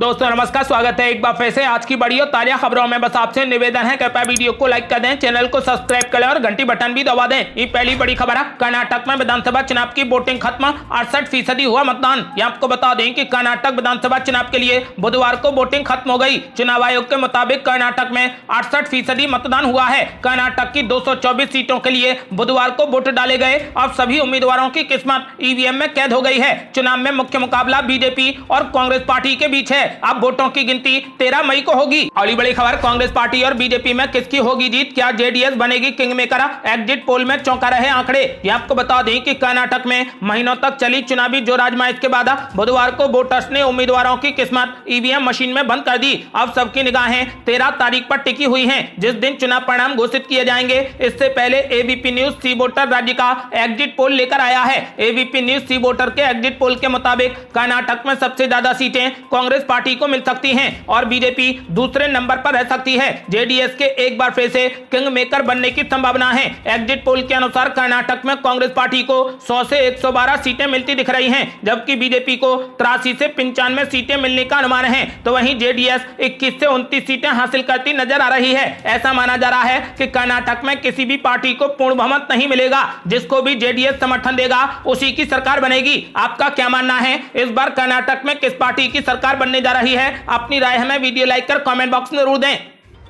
दोस्तों नमस्कार, स्वागत है एक बार फिर से आज की बड़ी और ताजा खबरों में। बस आपसे निवेदन है, कृपया वीडियो को लाइक कर दें, चैनल को सब्सक्राइब कर लें और घंटी बटन भी दबा दें। ये पहली बड़ी खबर है। कर्नाटक में विधानसभा चुनाव की वोटिंग खत्म, 68% हुआ मतदान। ये आपको बता दें कि कर्नाटक विधानसभा चुनाव के लिए बुधवार को वोटिंग खत्म हो गई। चुनाव आयोग के मुताबिक कर्नाटक में 68% मतदान हुआ है। कर्नाटक की 224 सीटों के लिए बुधवार को वोट डाले गए। अब सभी उम्मीदवारों की किस्मत ईवीएम में कैद हो गई है। चुनाव में मुख्य मुकाबला बीजेपी और कांग्रेस पार्टी के बीच है। अब वोटों की गिनती 13 मई को होगी। अगली बड़ी खबर, कांग्रेस पार्टी और बीजेपी में किसकी होगी जीत, क्या जेडीएस बनेगी किंग मेकर? एग्जिट पोल में चौंका रहे आंकड़े। ये आपको बता दें कि कर्नाटक में महीनों तक चली चुनावी जोर आजमाइश के बाद बुधवार को वोटर्स ने उम्मीदवारों की किस्मत ईवीएम मशीन में बंद कर दी। अब सबकी निगाहें 13 तारीख पर टिकी हुई हैं, जिस दिन चुनाव परिणाम घोषित किए जाएंगे। इससे पहले एबीपी न्यूज सी वोटर राज्य का एग्जिट पोल लेकर आया है। एबीपी न्यूज सी वोटर के एग्जिट पोल के मुताबिक कर्नाटक में सबसे ज्यादा सीटें कांग्रेस पार्टी को मिल सकती हैं और बीजेपी दूसरे नंबर पर रह सकती है। जेडीएस के एक बार फिर से किंग मेकर बनने की संभावना है। एग्जिट पोल के अनुसार कर्नाटक में कांग्रेस पार्टी को 100 से 112 सीटें मिलती दिख रही हैं, जबकि बीजेपी को 83 से 95 सीटें मिलने का अनुमान है। तो वहीं जेडीएस 21 से 29 सीटें हासिल करती नजर आ रही है। ऐसा माना जा रहा है कि कर्नाटक में किसी भी पार्टी को पूर्ण बहुमत नहीं मिलेगा। जिसको भी जेडीएस समर्थन देगा उसी की सरकार बनेगी। आपका क्या मानना है, इस बार कर्नाटक में किस पार्टी की सरकार बनने जा रही है? अपनी राय हमें वीडियो लाइक कर कमेंट बॉक्स में जरूर दें।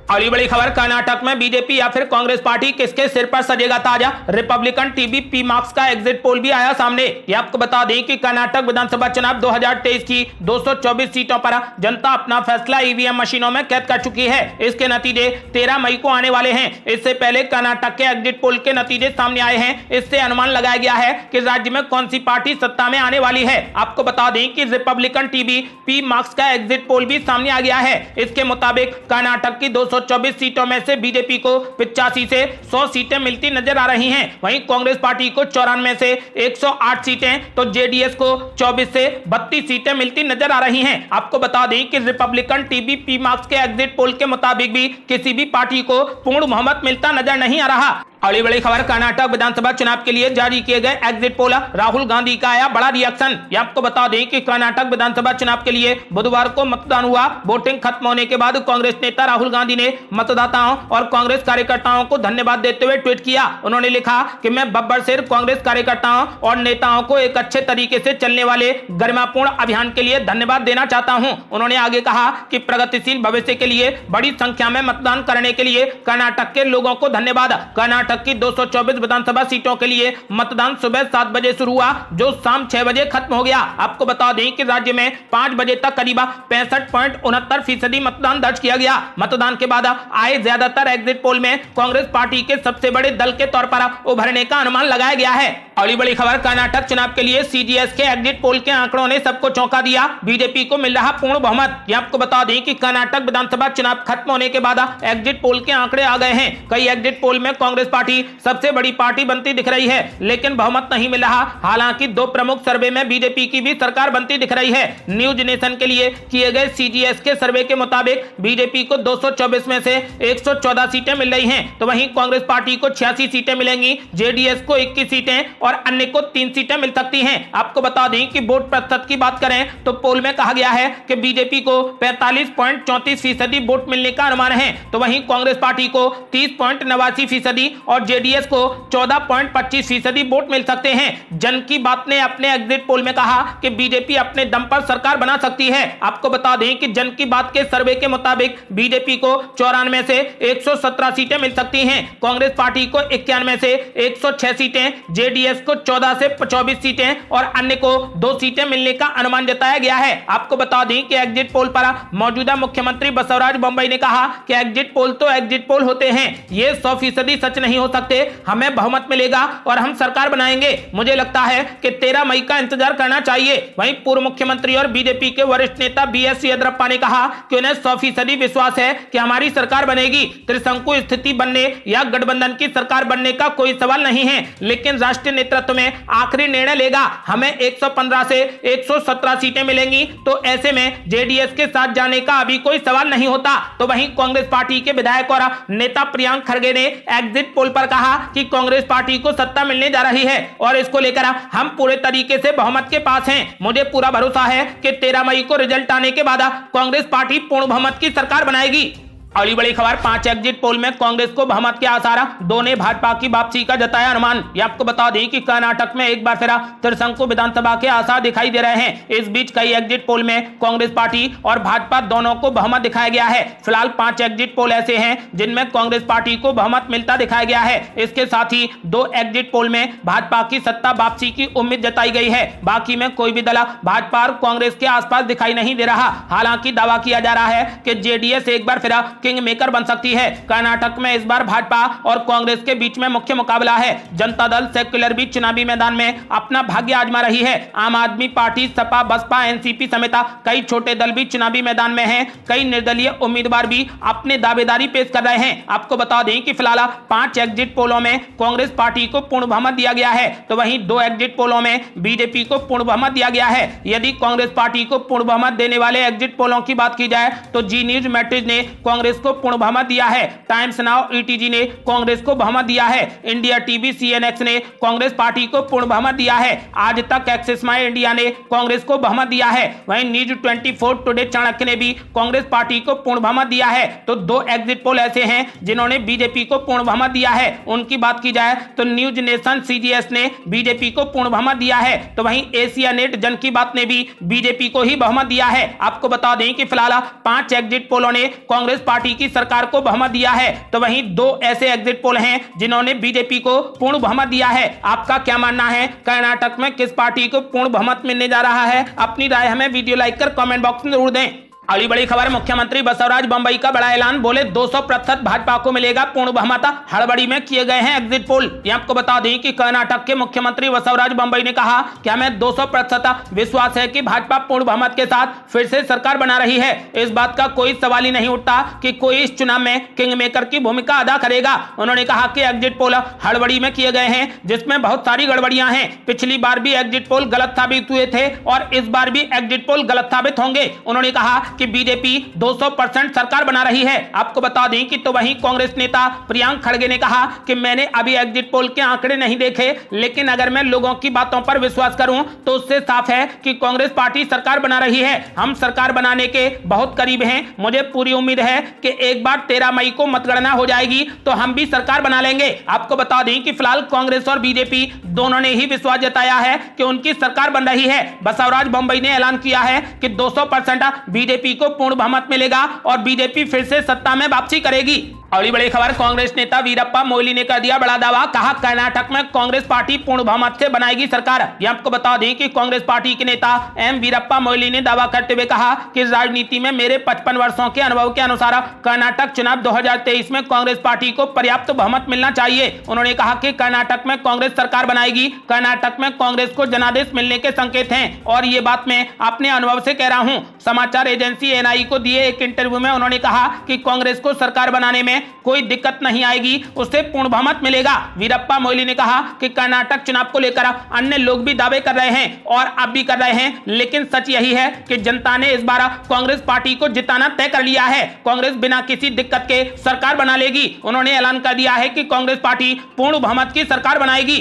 अगली बड़ी खबर, कर्नाटक में बीजेपी या फिर कांग्रेस पार्टी किसके सिर पर सजेगा ताजा? रिपब्लिकन टीवी पी मार्क्स का एग्जिट पोल भी आया सामने। ये आपको बता दें कि कर्नाटक विधानसभा चुनाव 2023 की 224 सीटों पर जनता अपना फैसला ईवीएम मशीनों में कैद कर चुकी है। इसके नतीजे 13 मई को आने वाले हैं। इससे पहले कर्नाटक के एग्जिट पोल के नतीजे सामने आए हैं। इससे अनुमान लगाया गया है कि राज्य में कौन सी पार्टी सत्ता में आने वाली है। आपको बता दें कि रिपब्लिकन टीवी पी मार्क्स का एग्जिट पोल भी सामने आ गया है। इसके मुताबिक कर्नाटक की 224 सीटों में से बीजेपी को 85 से 100 सीटें मिलती नजर आ रही हैं। वहीं कांग्रेस पार्टी को 94 से 108 सीटें, तो जेडीएस को 24 से 32 सीटें मिलती नजर आ रही हैं। आपको बता दें कि रिपब्लिकन टीवी पी मार्क्स के एग्जिट पोल के मुताबिक भी किसी भी पार्टी को पूर्ण बहुमत मिलता नजर नहीं आ रहा। अगली बड़ी खबर, कर्नाटक विधानसभा चुनाव के लिए जारी किए गए एग्जिट पोल, राहुल गांधी का आया बड़ा रिएक्शन। ये आपको बता दें कि कर्नाटक विधानसभा चुनाव के लिए बुधवार को मतदान हुआ। वोटिंग खत्म होने के बाद कांग्रेस नेता राहुल गांधी ने मतदाताओं और कांग्रेस कार्यकर्ताओं को धन्यवाद देते हुए ट्वीट किया। उन्होंने लिखा कि मैं बब्बर शेर कांग्रेस कार्यकर्ताओं और नेताओं को एक अच्छे तरीके से चलने वाले गरिमापूर्ण अभियान के लिए धन्यवाद देना चाहता हूं। उन्होंने आगे कहा कि प्रगतिशील भविष्य के लिए बड़ी संख्या में मतदान करने के लिए कर्नाटक के लोगों को धन्यवाद। कर्नाटक की 224 विधानसभा सीटों के लिए मतदान सुबह 7 बजे शुरू हुआ, जो शाम 6 बजे खत्म हो गया। आपको बता दें कि राज्य में 5 बजे तक करीब 65.69% मतदान दर्ज किया गया। मतदान के बाद आए ज्यादातर एग्जिट पोल में कांग्रेस पार्टी के सबसे बड़े दल के तौर पर उभरने का अनुमान लगाया गया है। अगली बड़ी खबर, कर्नाटक चुनाव के लिए सीजीएस के एग्जिट पोल के आंकड़ों ने सबको चौंका दिया। बीजेपी को मिल रहा पूर्ण बहुमत। ये आपको बता दें कि कर्नाटक विधानसभा चुनाव खत्म होने के बाद एग्जिट पोल के आंकड़े आ गए हैं। कई एग्जिट पोल में कांग्रेस पार्टी सबसे बड़ी पार्टी बनती दिख रही है, लेकिन बहुमत नहीं मिल रहा। हालांकि 2 प्रमुख सर्वे में बीजेपी की भी सरकार बनती दिख रही है। न्यूज नेशन के लिए किए गए सीजीएस के सर्वे के मुताबिक बीजेपी को 224 में से 114 सीटें मिल रही हैं, तो वहीं कांग्रेस पार्टी को 86 सीटें मिलेंगी, जेडीएस को 21 सीटें और अन्य को 3 सीटें मिल सकती हैं। आपको बता दें कि वोट प्रतिशत की बात करें तो पोल में कहा गया है कि बीजेपी को 45.34% वोट मिलने का अनुमान है, तो वहीं कांग्रेस पार्टी को 30.89% और जेडीएस को 14.25% वोट मिल सकते हैं। जन की बात ने अपने एग्जिट पोल में कहा कि बीजेपी अपने दम पर सरकार बना सकती है। आपको बता दें कि जन की बात के सर्वे के मुताबिक बीजेपी को 94 से 117 सीटें मिल सकती हैं, कांग्रेस पार्टी को 91 से 106 सीटें, जेडीएस को 14 से 24 सीटें और अन्य को 2 सीटें मिलने का अनुमान जताया गया है। आपको बता दें कि एग्जिट पोल पर मौजूदा मुख्यमंत्री बसवराज बोम्मई ने कहा कि एग्जिट पोल तो एग्जिट पोल होते हैं, ये 100% सच नहीं हो सकते। हमें बहुमत मिलेगा और हम सरकार बनाएंगे। मुझे लगता है कि 13 मई का इंतजार करना चाहिए। वहीं पूर्व मुख्यमंत्री और बीजेपी के वरिष्ठ नेता बीएस येदियुरप्पा ने कहा कि उन्हें 100% विश्वास है कि हमारी सरकार बनेगी। त्रिशंकु स्थिति बनने या गठबंधन की सरकार बनने का कोई सवाल नहीं है, लेकिन राष्ट्रीय नेतृत्व में आखिरी निर्णय लेगा। हमें 115 से 117 सीटें मिलेंगी, तो ऐसे में जेडीएस के साथ जाने का अभी कोई सवाल नहीं होता। तो वहीं कांग्रेस पार्टी के विधायक और नेता प्रियंक खड़गे ने एग्जिट पोल पर कहा कि कांग्रेस पार्टी को सत्ता मिलने जा रही है और इसको लेकर हम पूरे तरीके से बहुमत के पास हैं। मुझे पूरा भरोसा है कि 13 मई को रिजल्ट आने के बाद कांग्रेस पार्टी पूर्ण बहुमत की सरकार बनाएगी। अगली बड़ी खबर, 5 एग्जिट पोल में कांग्रेस को बहुमत के आसार, 2 ने भाजपा की वापसी का जताया अनुमान। ये आपको बता दें कि कर्नाटक में एक बार फिर त्रिशंकु विधानसभा के आसार दिखाई दे रहे हैं। इस बीच कई एग्जिट पोल में कांग्रेस पार्टी और भाजपा दोनों को बहुमत दिखाया गया है। फिलहाल 5 एग्जिट पोल ऐसे हैं जिनमें कांग्रेस पार्टी को बहुमत मिलता दिखाया गया है। इसके साथ ही 2 एग्जिट पोल में भाजपा की सत्ता वापसी की उम्मीद जताई गई है। बाकी में कोई भी दल भाजपा और कांग्रेस के आसपास दिखाई नहीं दे रहा। हालांकि दावा किया जा रहा है कि जेडीएस एक बार फिर किंग मेकर बन सकती है। कर्नाटक में इस बार भाजपा और कांग्रेस के बीच में मुख्य मुकाबला है। जनता दल सेक्युलर भी चुनावी मैदान में अपना भाग्य आजमा रही है। आम आदमी पार्टी, सपा, बसपा, एनसीपी समेत कई छोटे दल भी चुनावी मैदान में हैं। कई निर्दलीय उम्मीदवार भी अपने दावेदारी पेश कर रहे हैं। आपको बता दें कि फिलहाल 5 एग्जिट पोलों में कांग्रेस पार्टी को पूर्ण बहुमत दिया गया है, तो वहीं 2 एग्जिट पोलों में बीजेपी को पूर्ण बहुमत दिया गया है। यदि कांग्रेस पार्टी को पूर्ण बहुमत देने वाले एग्जिट पोलों की बात की जाए तो जी न्यूज मैट्रिक्स ने कांग्रेस को पूर्ण बहुमत दिया है। टाइम्स नाउ ईटीजी ने कांग्रेस को बहुमत दिया है। इंडिया टीवी सीएनएक्स ने कांग्रेस पार्टी को पूर्ण बहुमत दिया है। आज तक एक्सिस माई इंडिया ने कांग्रेस को बहुमत दिया है। वहीं न्यूज 24 टुडे चाणक्य ने भी कांग्रेस पार्टी को पूर्ण बहुमत दिया है। तो 2 एग्जिट पोल ऐसे हैं जिन्होंने बीजेपी को पूर्ण बहुमत दिया है। उनकी बात की जाए तो न्यूज नेशन सीजीएस ने बीजेपी को पूर्ण बहुमत दिया है। तो वहीं एशिया नेट जन की बात ने भी बीजेपी को ही बहुमत दिया है। आपको बता दें कि फिलहाल 5 एग्जिट पोलों ने कांग्रेस पार्टी की सरकार को बहुमत दिया है, तो वहीं 2 ऐसे एग्जिट पोल हैं जिन्होंने बीजेपी को पूर्ण बहुमत दिया है। आपका क्या मानना है, कर्नाटक में किस पार्टी को पूर्ण बहुमत मिलने जा रहा है? अपनी राय हमें वीडियो लाइक कर कमेंट बॉक्स में जरूर दें। अगली बड़ी खबर, मुख्यमंत्री बसवराज बम्बई का बड़ा ऐलान, बोले 200% भाजपा को मिलेगा पूर्ण बहुमत। हड़बड़ी में किए गए हैं एग्जिट पोल। ये आपको बता दें कि कर्नाटक के मुख्यमंत्री बसवराज बम्बई ने कहा कि हमें 200% विश्वास है कि भाजपा पूर्ण बहुमत के साथ फिर से सरकार बना रही है। इस बात का कोई सवाल ही नहीं उठता कि कोई इस चुनाव में किंग मेकर की भूमिका अदा करेगा। उन्होंने कहा कि एग्जिट पोल हड़बड़ी में किए गए हैं जिसमें बहुत सारी गड़बड़ियां हैं। पिछली बार भी एग्जिट पोल गलत साबित हुए थे और इस बार भी एग्जिट पोल गलत साबित होंगे। उन्होंने कहा कि बीजेपी 200% सरकार बना रही है। आपको बता दें कि तो वहीं कांग्रेस नेता प्रियंक खड़गे ने कहा कि मैंने अभी एग्जिट पोल के आंकड़े नहीं देखे, लेकिन अगर मैं लोगों की बातों पर विश्वास करूं तो उससे साफ है कि कांग्रेस पार्टी सरकार बना रही है। हम सरकार बनाने के बहुत करीब हैं। मुझे पूरी उम्मीद है कि एक बार 13 मई को मतगणना हो जाएगी तो हम भी सरकार बना लेंगे। आपको बता दें कि फिलहाल कांग्रेस और बीजेपी दोनों ने ही विश्वास जताया है कि उनकी सरकार बन रही है। बसवराज बम्बई ने ऐलान किया है कि 200% बीजेपी को पूर्ण बहुमत मिलेगा और बीजेपी फिर से सत्ता में वापसी करेगी। अगली बड़ी खबर, कांग्रेस नेता वीरप्पा मोइली ने कर दिया बड़ा दावा, कहा कर्नाटक में कांग्रेस पार्टी पूर्ण बहुमत से बनाएगी सरकार। ये आपको बता दें कि कांग्रेस पार्टी के नेता एम वीरप्पा मोइली ने दावा करते हुए कहा कि राजनीति में मेरे 55 वर्षों के अनुभव के अनुसार कर्नाटक चुनाव 2023 में कांग्रेस पार्टी को पर्याप्त बहुमत मिलना चाहिए। उन्होंने कहा कि कर्नाटक में कांग्रेस सरकार बनाएगी। कर्नाटक में कांग्रेस को जनादेश मिलने के संकेत हैं और ये बात मैं अपने अनुभव से कह रहा हूं। समाचार एजेंसी एनआई को दिए एक इंटरव्यू में उन्होंने कहा कि कांग्रेस को सरकार बनाने में कोई दिक्कत नहीं आएगी, उससे पूर्ण बहुमत मिलेगा। वीरप्पा मोइली ने कहा कि कर्नाटक चुनाव को लेकर अन्य लोग भी दावे कर रहे हैं और अब भी कर रहे हैं, लेकिन सच यही है कि जनता ने इस बार कांग्रेस पार्टी को जिताना तय कर लिया है। कांग्रेस बिना किसी दिक्कत के सरकार बना लेगी। उन्होंने ऐलान कर दिया है कि कांग्रेस पार्टी पूर्ण बहुमत की सरकार बनाएगी।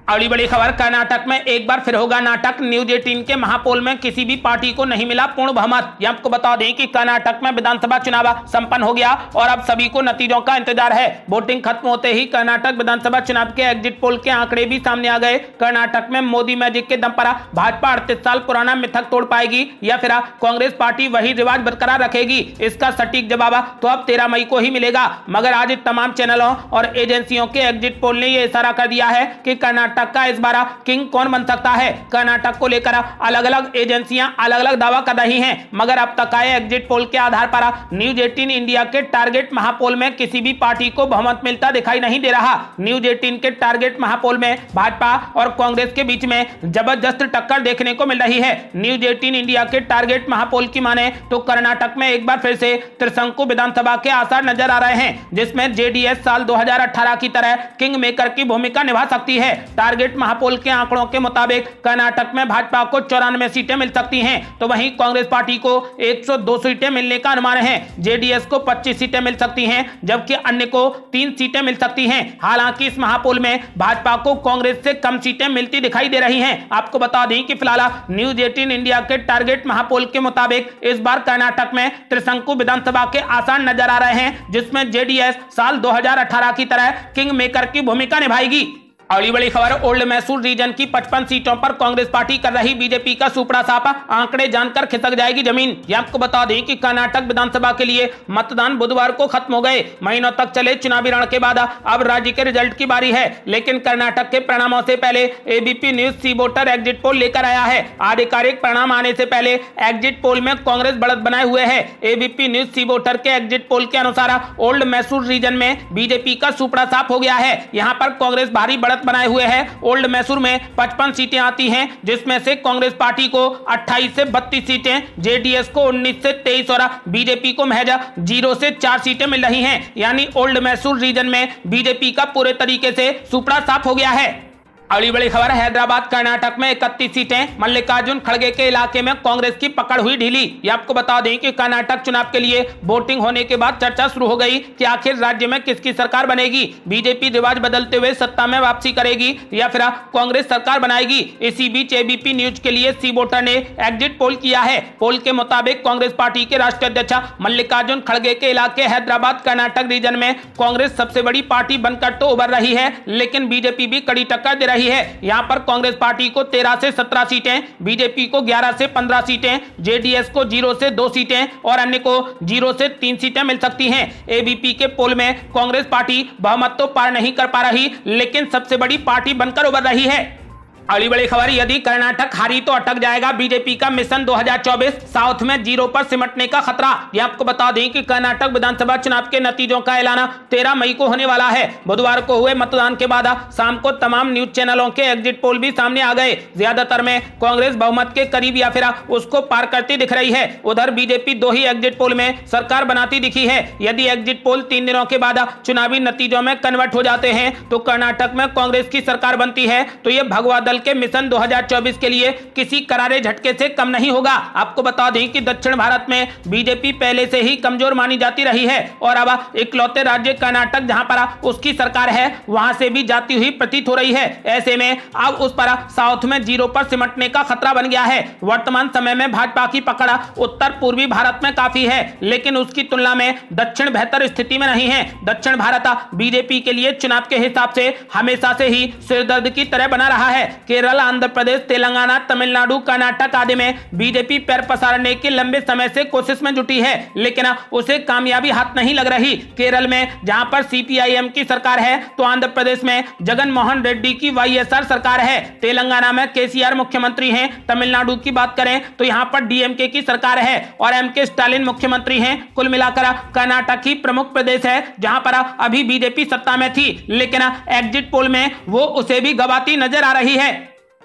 अगली बड़ी खबर, कर्नाटक में एक बार फिर होगा नाटक। न्यूज 18 के महापोल में किसी भी पार्टी को नहीं मिला पूर्ण बहुमत। ये आपको बता दें कि कर्नाटक में विधानसभा चुनाव संपन्न हो गया और अब सभी को नतीजों का इंतजार है। वोटिंग खत्म होते ही कर्नाटक विधानसभा चुनाव के एग्जिट पोल के आंकड़े भी सामने आ गए। कर्नाटक में मोदी मैजिक के दम पर भाजपा 38 साल पुराना मिथक तोड़ पाएगी या फिर कांग्रेस पार्टी वही रिवाज बरकरार रखेगी, इसका सटीक जवाब तो अब 13 मई को ही मिलेगा। मगर आज तमाम चैनलों और एजेंसियों के एग्जिट पोल ने यह इशारा कर दिया है कि कर्नाटक का इस बार किंग कौन बन सकता है। कर्नाटक को लेकर अलग अलग एजेंसियां अलग अलग दावा कर रही हैं, मगर अब तक आए एग्जिट पोल के आधार पर न्यूज 18 इंडिया के टारगेट महापोल में किसी भी पार्टी को बहुमत मिलता दिखाई नहीं दे रहा। न्यूज 18 के टारगेट महापोल में भाजपा और कांग्रेस के बीच में जबरदस्त टक्कर देखने को मिल रही है। न्यूज 18 इंडिया के टारगेट महापोल की माने तो कर्नाटक में एक बार फिर से त्रिशंकु विधानसभा के आसार नजर आ रहे हैं, जिसमें जेडीएस साल 2018 की तरह किंग मेकर की भूमिका निभा सकती है। टारगेट महापोल के आंकड़ों के मुताबिक कर्नाटक में भाजपा को 94 सीटें मिल सकती हैं, तो वहीं कांग्रेस पार्टी को 102 सीटें मिलने का अनुमान है। जेडीएस को 25 सीटें मिल सकती हैं, जबकि अन्य को 3 सीटें मिल सकती हैं। हालांकि इस महापोल में भाजपा को कांग्रेस से कम सीटें मिलती दिखाई दे रही हैं। आपको बता दें कि फिलहाल न्यूज 18 इंडिया के टारगेट महापोल के मुताबिक इस बार कर्नाटक में त्रिशंकु विधानसभा के आसान नजर आ रहे हैं, जिसमें जेडीएस साल 2018 की तरह किंग मेकर की भूमिका निभाएगी। अगली बड़ी खबर, ओल्ड मैसूर रीजन की 55 सीटों पर कांग्रेस पार्टी कर रही बीजेपी का सुपड़ा सापा, आंकड़े जानकर खिसक जाएगी जमीन। ये आपको बता दें कि कर्नाटक विधानसभा के लिए मतदान बुधवार को खत्म हो गए। महीनों तक चले चुनावी रण के बाद अब राज्य के रिजल्ट की बारी है, लेकिन कर्नाटक के परिणामों से पहले एबीपी न्यूज सी वोटर एग्जिट पोल लेकर आया है। आधिकारिक परिणाम आने से पहले एग्जिट पोल में कांग्रेस बढ़त बनाए हुए है। एबीपी न्यूज सी वोटर के एग्जिट पोल के अनुसार ओल्ड मैसूर रीजन में बीजेपी का सुपड़ा साफ हो गया है। यहाँ पर कांग्रेस भारी बढ़त बनाए हुए हैं। ओल्ड मैसूर में 55 सीटें आती हैं, जिसमें से कांग्रेस पार्टी को 28 से 32 सीटें, जेडीएस को 19 से 23 और बीजेपी को महज 0 से 4 सीटें मिल रही हैं। यानी ओल्ड मैसूर रीजन में बीजेपी का पूरे तरीके से सुपड़ा साफ हो गया है। अगली बड़ी खबर, हैदराबाद कर्नाटक में 31 सीटें, मल्लिकार्जुन खड़गे के इलाके में कांग्रेस की पकड़ हुई ढीली। ये आपको बता दें कि कर्नाटक चुनाव के लिए वोटिंग होने के बाद चर्चा शुरू हो गई कि आखिर राज्य में किसकी सरकार बनेगी। बीजेपी रिवाज बदलते हुए सत्ता में वापसी करेगी या फिर कांग्रेस सरकार बनाएगी। इसी बीच एबीपी न्यूज के लिए सी वोटर ने एग्जिट पोल किया है। पोल के मुताबिक कांग्रेस पार्टी के राष्ट्रीय अध्यक्ष मल्लिकार्जुन खड़गे के इलाके हैदराबाद कर्नाटक रीजन में कांग्रेस सबसे बड़ी पार्टी बनकर तो उभर रही है, लेकिन बीजेपी भी कड़ी टक्कर दे रही है। यहां पर कांग्रेस पार्टी को 13 से 17 सीटें, बीजेपी को 11 से 15 सीटें, जेडीएस को 0 से 2 सीटें और अन्य को 0 से 3 सीटें मिल सकती हैं। एबीपी के पोल में कांग्रेस पार्टी बहुमत तो पार नहीं कर पा रही, लेकिन सबसे बड़ी पार्टी बनकर उभर रही है। अगली बड़ी खबर, यदि कर्नाटक हारी तो अटक जाएगा बीजेपी का मिशन 2024, साउथ में 0 पर सिमटने का खतरा। यह आपको बता दें कि कर्नाटक विधानसभा चुनाव के नतीजों का ऐलान 13 मई को होने वाला है। बुधवार को हुए मतदान के बाद शाम को तमाम न्यूज चैनलों के एग्जिट पोल भी सामने आ गए। ज्यादातर में कांग्रेस बहुमत के करीब या फिर उसको पार करती दिख रही है। उधर बीजेपी 2 ही एग्जिट पोल में सरकार बनाती दिखी है। यदि एग्जिट पोल 3 दिनों के बाद चुनावी नतीजों में कन्वर्ट हो जाते हैं तो कर्नाटक में कांग्रेस की सरकार बनती है, तो यह भगवा दल के मिशन 2024 के लिए किसी करारे झटके से कम नहीं होगा। आपको बता दें कि दक्षिण भारत में बीजेपी पहले से ही कमजोर मानी जाती रही है और अब इकलौते राज्य कर्नाटक जहां पर उसकी सरकार है वहां से भी जाती हुई प्रतीत हो रही है। ऐसे में अब उस पर साउथ में 0 पर सिमटने का खतरा बन गया है। वर्तमान समय में भाजपा की पकड़ उत्तर पूर्वी भारत में काफी है, लेकिन उसकी तुलना में दक्षिण बेहतर स्थिति में नहीं है। दक्षिण भारत बीजेपी के लिए चुनाव के हिसाब से हमेशा से ही सिरदर्द की तरह बना रहा है। केरल, आंध्र प्रदेश, तेलंगाना, तमिलनाडु, कर्नाटक आदि में बीजेपी पैर पसारने की लंबे समय से कोशिश में जुटी है, लेकिन उसे कामयाबी हाथ नहीं लग रही। केरल में जहां पर सीपीआईएम की सरकार है, तो आंध्र प्रदेश में जगन मोहन रेड्डी की वाईएसआर सरकार है। तेलंगाना में केसीआर मुख्यमंत्री हैं। तमिलनाडु की बात करें तो यहां पर डीएमके की सरकार है और एमके स्टालिन मुख्यमंत्री हैं। कुल मिलाकर कर्नाटक ही प्रमुख प्रदेश है जहां पर अभी बीजेपी सत्ता में थी, लेकिन एग्जिट पोल में वो उसे भी गवाती नजर आ रही है।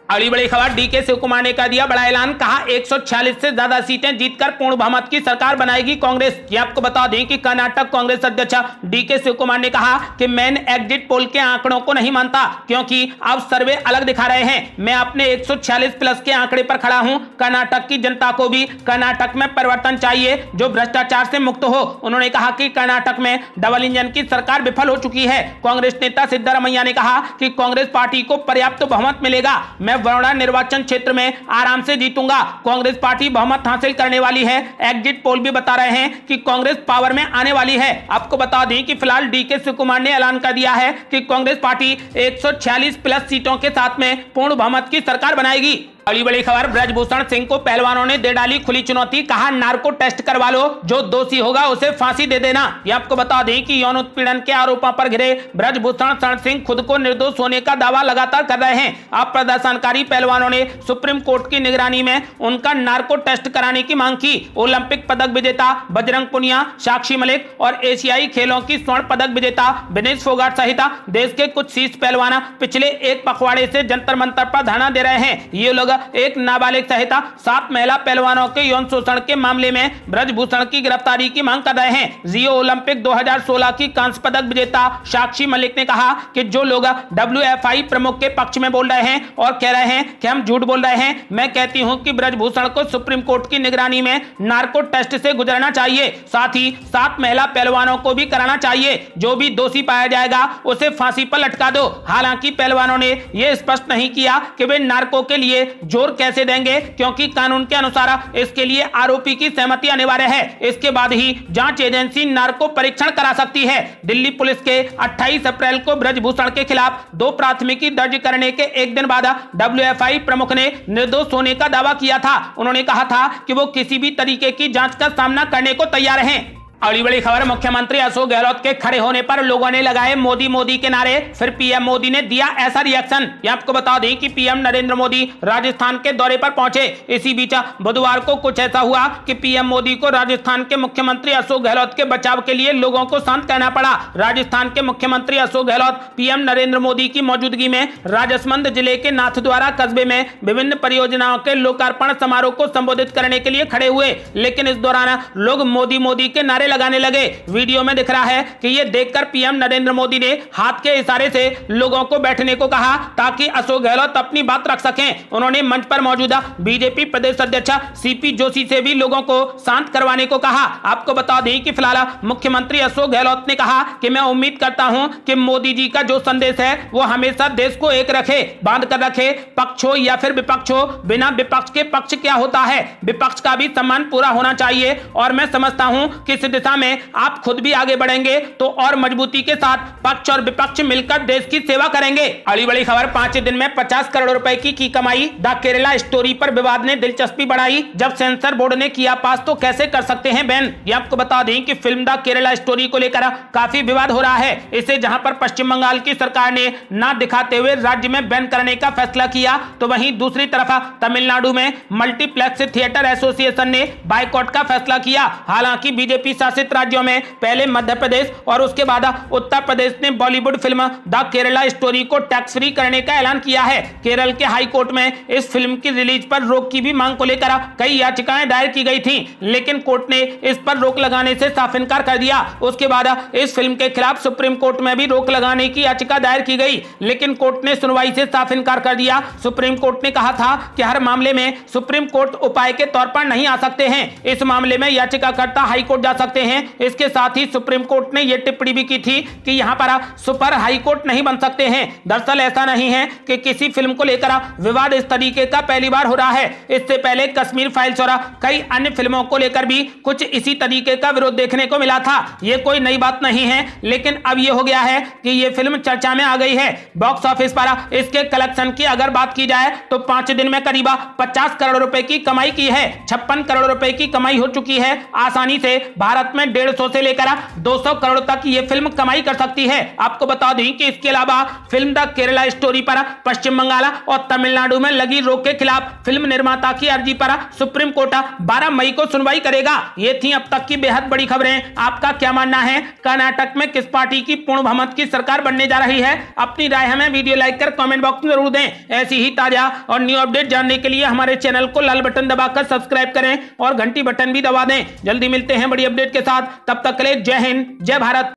अगली बड़ी खबर, डीके शिव कुमार ने कर दिया बड़ा ऐलान, कहा 146 से ज्यादा सीटें जीतकर पूर्ण बहुमत की सरकार बनाएगी कांग्रेस। ये आपको बता दें कि कर्नाटक कांग्रेस अध्यक्ष डीके शिव कुमार ने कहा कि मैं एग्जिट पोल के आंकड़ों को नहीं मानता, क्योंकि अब सर्वे अलग दिखा रहे हैं। मैं अपने 146 प्लस के आंकड़े पर खड़ा हूं। कर्नाटक की जनता को भी कर्नाटक में परिवर्तन चाहिए जो भ्रष्टाचार से मुक्त हो। उन्होंने कहा कि कर्नाटक में डबल इंजन की सरकार विफल हो चुकी है। कांग्रेस नेता सिद्धरामैया ने कहा कि कांग्रेस पार्टी को पर्याप्त बहुमत मिलेगा। मैं वरुणा निर्वाचन क्षेत्र में आराम से जीतूंगा। कांग्रेस पार्टी बहुमत हासिल करने वाली है। एग्जिट पोल भी बता रहे हैं कि कांग्रेस पावर में आने वाली है। आपको बता दें कि फिलहाल डीके शिव कुमार ने ऐलान कर दिया है कि कांग्रेस पार्टी 146 प्लस सीटों के साथ में पूर्ण बहुमत की सरकार बनाएगी। अगली बड़ी खबर, ब्रजभूषण सिंह को पहलवानों ने दे डाली खुली चुनौती, कहा नार्को टेस्ट करवा लो, जो दोषी होगा उसे फांसी दे देना। ये आपको बता दें कि यौन उत्पीड़न के आरोपों पर घिरे ब्रजभूषण शरण सिंह खुद को निर्दोष होने का दावा लगातार कर रहे हैं। अब प्रदर्शनकारी पहलवानों ने सुप्रीम कोर्ट की निगरानी में उनका नार्को टेस्ट कराने की मांग की। ओलंपिक पदक विजेता बजरंग पुनिया, साक्षी मलिक और एशियाई खेलों की स्वर्ण पदक विजेता विनेश फोगाट सहित देश के कुछ शीर्ष पहलवान पिछले एक पखवाड़े से जंतर मंतर पर धरना दे रहे हैं। ये लोग एक नाबालिग सहित 7 महिला पहलवानों के यौन शोषण के मामले में ब्रजभूषण की गिरफ्तारी की मांग कर रहे हैं। रियो ओलंपिक 2016 की कांस्य पदक विजेता साक्षी मलिक ने कहा कि जो लोग WFI प्रमुख के पक्ष में बोल रहे हैं और कह रहे हैं कि हम झूठ बोल रहे हैं, मैं कहती हूं कि ब्रजभूषण को सुप्रीम कोर्ट की निगरानी में नार्को टेस्ट से गुजरना चाहिए। साथ ही 7 महिला पहलवानों को भी कराना चाहिए। जो भी दोषी पाया जाएगा उसे फांसी पर लटका दो। हालांकि पहलवानों ने यह स्पष्ट नहीं किया कि वे नार्को के लिए जोर कैसे देंगे, क्योंकि कानून के अनुसार इसके लिए आरोपी की सहमति अनिवार्य है। इसके बाद ही जांच एजेंसी नार्को परीक्षण करा सकती है। दिल्ली पुलिस के 28 अप्रैल को ब्रजभूषण के खिलाफ 2 प्राथमिकी दर्ज करने के एक दिन बाद WFI प्रमुख ने निर्दोष होने का दावा किया था। उन्होंने कहा था कि वो किसी भी तरीके की जांच का सामना करने को तैयार हैं। अगली बड़ी खबर, मुख्यमंत्री अशोक गहलोत के खड़े होने पर लोगों ने लगाए मोदी मोदी के नारे, फिर पीएम मोदी ने दिया ऐसा रिएक्शन। ये आपको बता दें कि पीएम नरेंद्र मोदी राजस्थान के दौरे पर पहुंचे। इसी बीच बुधवार को कुछ ऐसा हुआ कि पीएम मोदी को राजस्थान के मुख्यमंत्री अशोक गहलोत के बचाव के लिए लोगों को शांत कहना पड़ा। राजस्थान के मुख्यमंत्री अशोक गहलोत पीएम नरेंद्र मोदी की मौजूदगी में राजसमंद जिले के नाथद्वारा कस्बे में विभिन्न परियोजनाओं के लोकार्पण समारोह को संबोधित करने के लिए खड़े हुए, लेकिन इस दौरान लोग मोदी मोदी के नारे लगाने लगे। वीडियो में दिख रहा है कि ये देखकर पीएम नरेंद्र मोदी ने हाथ के इशारे से लोगों को बैठने को कहा ताकि अशोक गहलोत अपनी बात रख सकें। उन्होंने मंच पर मौजूदा बीजेपी प्रदेश अध्यक्ष सीपी जोशी से भी लोगों को शांत करवाने को कहा। आपको बता दें कि फिलहाल मुख्यमंत्री अशोक गहलोत ने कहा कि मैं उम्मीद करता हूं कि मोदी जी का जो संदेश है वो हमेशा देश को एक रखे, बांध कर रखे। पक्ष हो या फिर विपक्ष हो, बिना विपक्ष के पक्ष क्या होता है। विपक्ष का भी सम्मान पूरा होना चाहिए और मैं समझता हूं कि इस दिशा में आप खुद भी आगे बढ़ेंगे तो और मजबूती के साथ पक्ष और विपक्ष मिलकर देश की सेवा करेंगे। अगली बड़ी खबर, 5 दिन में 50 करोड़ रुपए की कमाई, द केरला स्टोरी पर विवाद ने दिलचस्पी बढ़ाई। जब सेंसर बोर्ड ने किया पास तो कैसे कर सकते हैं बैन। ये आपको बता दें कि फिल्म द केरला स्टोरी को लेकर काफी विवाद हो रहा है। इसे जहां पर पश्चिम बंगाल की सरकार ने ना दिखाते हुए राज्य में बैन करने का फैसला किया, तो वहीं दूसरी तरफ तमिलनाडु में मल्टीप्लेक्स थिएटर एसोसिएशन ने बाइकॉट का फैसला किया। हालांकि बीजेपी शासित राज्यों में पहले मध्य प्रदेश और उसके बाद उत्तर प्रदेश ने Bollywood film the Kerala story को टैक्स फ्री करने का ऐलान किया है। केरल के हाई कोर्ट में इस फिल्म की रिलीज पर रोक की भी मांग को लेकर कई याचिकाएं दायर की गई थीं, लेकिन कोर्ट ने इस पर रोक लगाने से साफ इनकार कर दिया। उसके बाद इस फिल्म के खिलाफ सुप्रीम कोर्ट में भी रोक लगाने की याचिका दायर की गई, लेकिन कोर्ट ने सुनवाई से साफ इनकार कर दिया। सुप्रीम कोर्ट ने कहा था कि हर मामले में सुप्रीम कोर्ट उपाय के तौर पर नहीं आ सकते हैं। इस मामले में याचिकाकर्ता हाई कोर्ट जा सकते हैं। इसके साथ ही सुप्रीम कोर्ट ने यह टिप्पणी भी की थी कि यहां पर सुपर हाई कोर्ट नहीं बन सकते हैं। दरअसल ऐसा नहीं है कि किसी फिल्म को लेकर विवाद इस तरीके का पहली बार हो रहा है। इससे पहले कश्मीर फाइल्स और कई अन्य फिल्मों को लेकर भी कुछ इसी तरीके का विरोध देखने को मिला था। यह कोई नई बात नहीं है, लेकिन अब यह हो गया है कि यह फिल्म चर्चा में आ गई है। बॉक्स ऑफिस पर इसके कलेक्शन की अगर बात की जाए तो 5 दिन में करीब 50 करोड़ रुपए की कमाई की है। 56 करोड़ रुपए की कमाई हो चुकी है। आसानी से भारत में 150 से लेकर 200 करोड़ तक ये फिल्म कमाई कर सकती है। आपको बता दें कि इसके अलावा फिल्म द केरला स्टोरी पर पश्चिम बंगाल और तमिलनाडु में लगी रोक के खिलाफ फिल्म निर्माता की अर्जी पर सुप्रीम कोर्ट 12 मई को सुनवाई करेगा। ये थी अब तक की बेहद बड़ी खबरें। आपका क्या मानना है, कर्नाटक में किस पार्टी की पूर्ण बहुमत की सरकार बनने जा रही है? अपनी राय हमें वीडियो लाइक कर कमेंट बॉक्स में जरूर दें। ऐसी ही ताजा और न्यू अपडेट जानने के लिए हमारे चैनल को लाल बटन दबाकर सब्सक्राइब करें और घंटी बटन भी दबा दें। जल्दी मिलते हैं बड़ी अपडेट के साथ, तब तक के लिए जय हिंद, जय भारत।